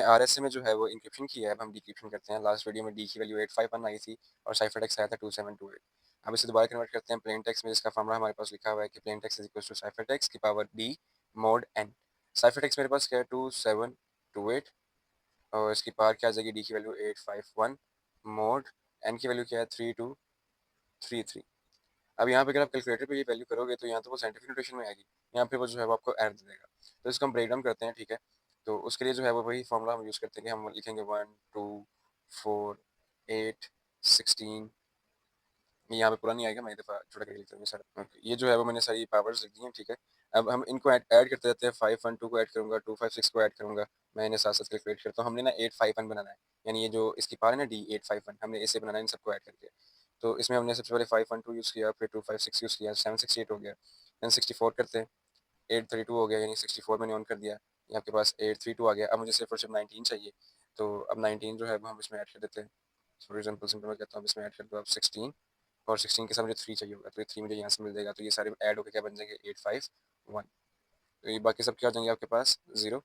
RSA में जो है वो इंक्रिप्शन किया है, अब हम डिक्रिप्शन करते हैं। लास्ट वीडियो में डी की वैल्यू 851 आई थी और साइफर टेक्स्ट आया था 2728। अब इसे दोबारा कन्वर्ट करते हैं प्लेन टेक्स्ट में, जिसका फॉर्मूला हमारे पास लिखा हुआ है कि plain text is equal to cipher text की power D mod N. Cipher text मेरे पास क्या है 2728 और इसकी पावर क्या आ जाएगी, डी की वैल्यू 851 मोड एन की वैल्यू क्या है 3233। अब यहाँ पे अगर आप कैलकुलेटर पे ये वैल्यू करोगे तो यहाँ तो वो साइंटिफिक नोटेशन में आएगी, यहाँ पे वो जो है वो आपको एरर दे देगा। तो इसको हम ब्रेक डाउन करते हैं, ठीक है। तो उसके लिए जो है वो वही फॉर्मूला हम यूज़ करते हैं कि हम लिखेंगे 1 2 4 8 16। यहाँ पे पूरा नहीं आएगा, मैं एक दफ़ा छोटा करके लिखता हूँ सर। ओके, ये जो है वो मैंने सारी पावर्स लिख दी हैं, ठीक है। अब हम इनको ऐड करते रहते हैं। 512 को ऐड करूँगा, 256 को ऐड करूँगा। मैं इन्हें साथ साथ कैलकुलेट करता हूँ। हमने ना 851 बनाना है, यानी ये जो इसकी पावर है ना डी 851, हमने इसे बनाना है इन सबको ऐड करके। तो इसमें हमने सबसे पहले 512 यूज़ किया, फिर 256 यूज़ किया, 768 हो गया। देन 64 करते हैं, 832 हो गया, यानी 64 मैंने ऑन कर दिया। ये आपके पास 832 आ गया। अब मुझे सिर्फ और सिर्फ 19 चाहिए, तो अब 19 जो है वो हम इसमें ऐड कर देते हैं। फॉर एग्जाम्पल सिंपल मैं कहता हूँ इसमें ऐड कर दो अब 16, और 16 के साथ मुझे 3 चाहिए होगा, तो ये 3 मुझे यहाँ से मिल जाएगा। तो ये सारे ऐड होकर क्या बन जाएंगे 851। तो ये बाकी सब क्या हो जाएंगे आपके पास 0।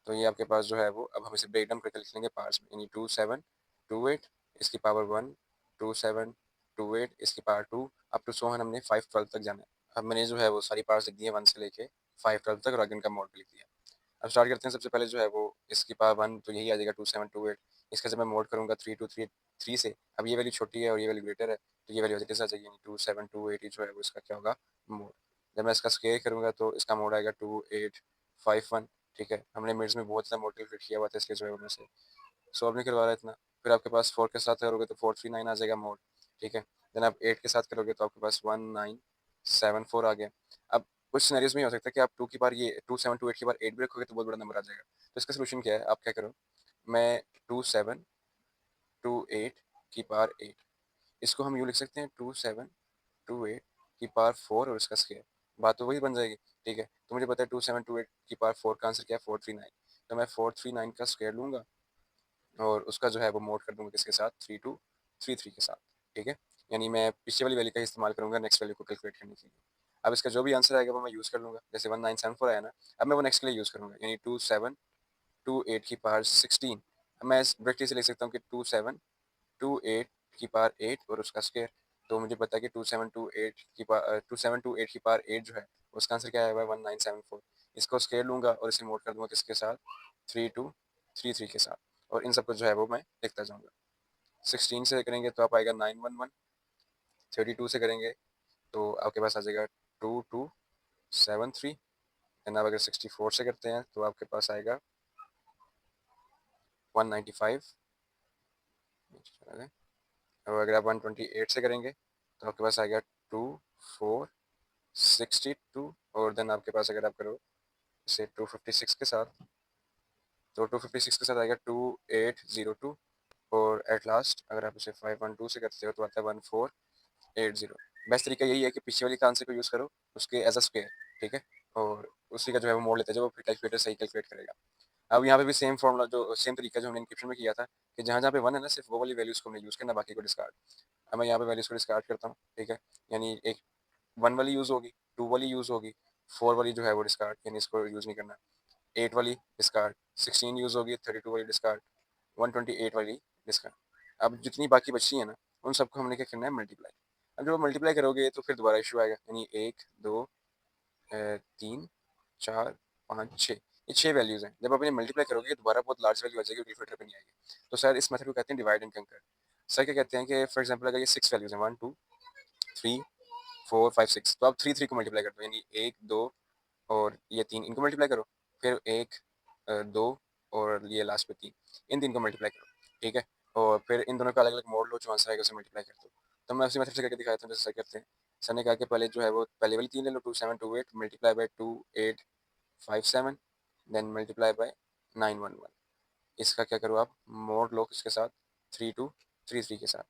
तो ये आपके पास जो है वो, अब हम इसे ब्रेक डाउन करके लिख लेंगे पार्ट्स में, यानी 2728 इसकी पावर 1, 2728 इसकी पावर 2, अप टू सोहन हमने 512 तक जाना है। अब मैंने जो है वो सारी पार्ट्स लिख दी है 1 से लेके 512 तक, और आगे इनका मोड भी लिख दिया। अब स्टार्ट करते हैं। सबसे पहले जो है वो इसकी पावर 1 तो यही आ जाएगा 2728। इसका जब मैं मोड करूँगा 3233 से, अब ये वैल्यू छोटी है और ये वैल्यू ग्रेटर है, तो ये वैल्यू एज इट इज आ जाएगी, यानी 2728 ही जो है वो इसका क्या होगा, मोड। जब मैं इसका स्क्वायर करूँगा तो इसका मोड आएगा 2851, ठीक है। हमने मिड्स में बहुत ज़्यादा मोड कैलकुलेट किया हुआ था, इसलिए जो है उनमें से सॉल्व नहीं करवा रहा है इतना। फिर आपके पास 4 के साथ करोगे तो 439 आ जाएगा मोड, ठीक है। देन आप 8 के साथ करोगे तो आपके पास 1974 आ गया। अब कुछ सिनेरियोज में ये हो सकता है कि आप 2 की बार ये 2728 की बार 8 भी रखोगे तो बहुत बड़ा नंबर आ जाएगा। तो इसका सोल्यूशन क्या है, आप क्या करो, मैं 2728 की पावर 8, इसको हम यूँ लिख सकते हैं 2728 की पावर 4 और इसका स्क्वायर, बात तो वही बन जाएगी, ठीक है। तो मुझे पता है 2728 की पावर 4 का आंसर क्या है 439। तो मैं 439 का स्क्वायर लूँगा और उसका जो है वो मोड कर दूँगा किसके साथ 3233 के साथ, ठीक है। यानी मैं पिछले वाली वैल्यू का इस्तेमाल करूँगा नेक्स्ट वैल्यू को कैलकुलेट करने के लिए। अब इसका जो भी आंसर आएगा वो मैं यूज़ कर लूँगा, जैसे 1974 आया ना, अब मैं वो नेक्स्ट के लिए यूज़ करूँगा, यानी 2728 की पावर 16। अब मैं इस डायरेक्टली से लिख सकता हूँ कि 2728 की पावर 8 और उसका स्क्वायर। तो मुझे पता है कि 2728 की पावर 8 जो है उसका आंसर क्या आया हुआ है 1974। इसको स्क्वायर लूँगा और इसे मोड कर दूँगा किसके साथ 3233 के साथ, और इन सबको जो है वो मैं लिखता जाऊँगा। 16 से करेंगे तो आप आएगा 911, 32 से करेंगे तो आपके पास आ जाएगा 2273। एंड आप अगर 64 से करते हैं तो आपके पास आएगा 195। और अगर आप 128 से करेंगे तो आपके पास आएगा 2462, और देन आपके पास अगर आप करो इसे 256 के साथ, तो 256 के साथ आएगा 2802, और एट लास्ट अगर आप इसे 512 से करते हो तो आता है 1480। बेस्ट तरीका यही है कि पीछे वाली का आंसर को यूज़ करो उसके एज अ स्क्वायर, ठीक है, और उसी का जो है वो मोड लेते हैं, जो फिर कैलकुलेटर सही कैलकुलेट करेगा। अब यहाँ पे भी सेम फॉर्मूला, जो सेम तरीका जो हमने इंक्रिप्शन में किया था, कि जहाँ जहाँ पे 1 है ना, सिर्फ वो वाली वैल्यूज़ को हमने यूज़ करना, बाकी को डिस्कार्ड। अब मैं यहाँ पे वैल्यूज़ को डिस्कार्ड करता हूँ, ठीक है। यानी एक 1 वाली यूज़ होगी, 2 वाली यूज़ होगी, 4 वाली जो है वो डिस्कार्ड, यानी इसको यूज़ नहीं करना। 8 वाली डिस्कार्ड, 16 यूज़ होगी, 32 वाली डिस्कार्ड, 128 वाली डिस्कार्ड। अब जितनी बाकी बची है ना, उन सबको हमने क्या करना है मल्टीप्लाई। अब जब मल्टीप्लाई करोगे तो फिर दोबारा इशू आएगा, यानी 1 2 3 4 5 6, ये 6 वैल्यूज़ हैं। जब आप इन्हें मल्टीप्लाई करोगे दोबारा बहुत लार्ज वैल्यू आ जाएगी और कैलकुलेटर पे नहीं आएगी। तो सर इस मेथड को कहते हैं डिवाइड एंड कंकर। सर क्या कहते हैं कि फॉर एग्जांपल अगर ये 6 वैल्यूज़ हैं 1 2 3 4 5 6, तो आप 3 3 को मल्टीप्लाई कर दो, यानी 1 2 और ये 3 इनको मल्टीप्लाई करो, फिर 1 2 और ये लास्ट में 3, इन 3 को मल्टीप्लाई करो, ठीक है। और फिर इन दोनों का अलग-अलग मोड लो, जो आंसर आएगा उसे मल्टीप्लाई कर दो। तो मैं उसी मेथड से करके दिखाता हूँ जैसे सर करते हैं। सर ने कहा कि पहले जो है वो पहले वाली 3 ले लो, 2728 multiply by 2857, then multiply by 911। इसका क्या करो आप मोड लो किसके साथ 3233 के साथ,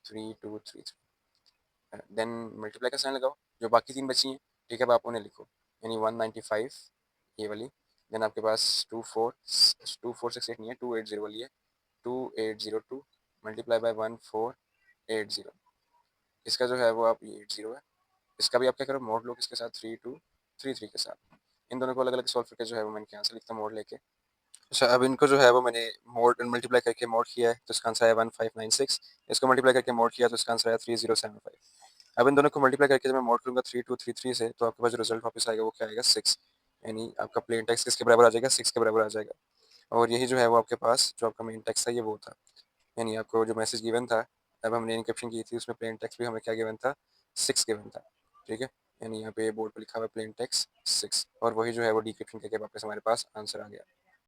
3233, देन मल्टीप्लाई का साइन लगाओ, जो बाकी 3 बची हैं, ठीक है। अब आप उन्हें लिखो, यानी 195 ये वाली, देन आपके पास 2468 नहीं है, 280 वाली है, 2802 मल्टीप्लाई बाय 1480। इसका जो है वो आप ये 80 है, इसका भी आप क्या करो मोड लो किसके साथ 3233 के साथ। इन दोनों को अलग अलग सॉल्व करके जो है वो मैंने यहाँ से लिखता मोड लेके, अच्छा, अब इनको जो है वो मैंने मोड मल्टीप्लाई करके मोड किया है, तो इसका आंसर आया 1596। इसको मल्टीप्लाई करके मोड किया तो इसका आंसर आया 3075। अब इन दोनों को मल्टीप्लाई करके जब मैं मोड करूँगा 3233 से, तो आपके पास जो रिजल्ट वापस आएगा वो क्या आएगा, 6। यानी आपका प्लेन टेक्स्ट किसके बराबर आ जाएगा, 6 के बराबर आ जाएगा। और यही जो है वो आपके पास जो आपका मेन टेक्स्ट था ये वो था। यानी आपको जो मैसेज गिवन था, जब हमने इनक्रिप्शन की थी, उसमें प्लेन टेक्स्ट भी हमें क्या गिवन था, 6 गिवन था। ठीक है, यानी यहाँ पे बोर्ड पर लिखा हुआ है प्लेन टेक्स्ट 6, और वही जो है वो डिक्रिप्शन करके वापस हमारे पास आंसर आ गया।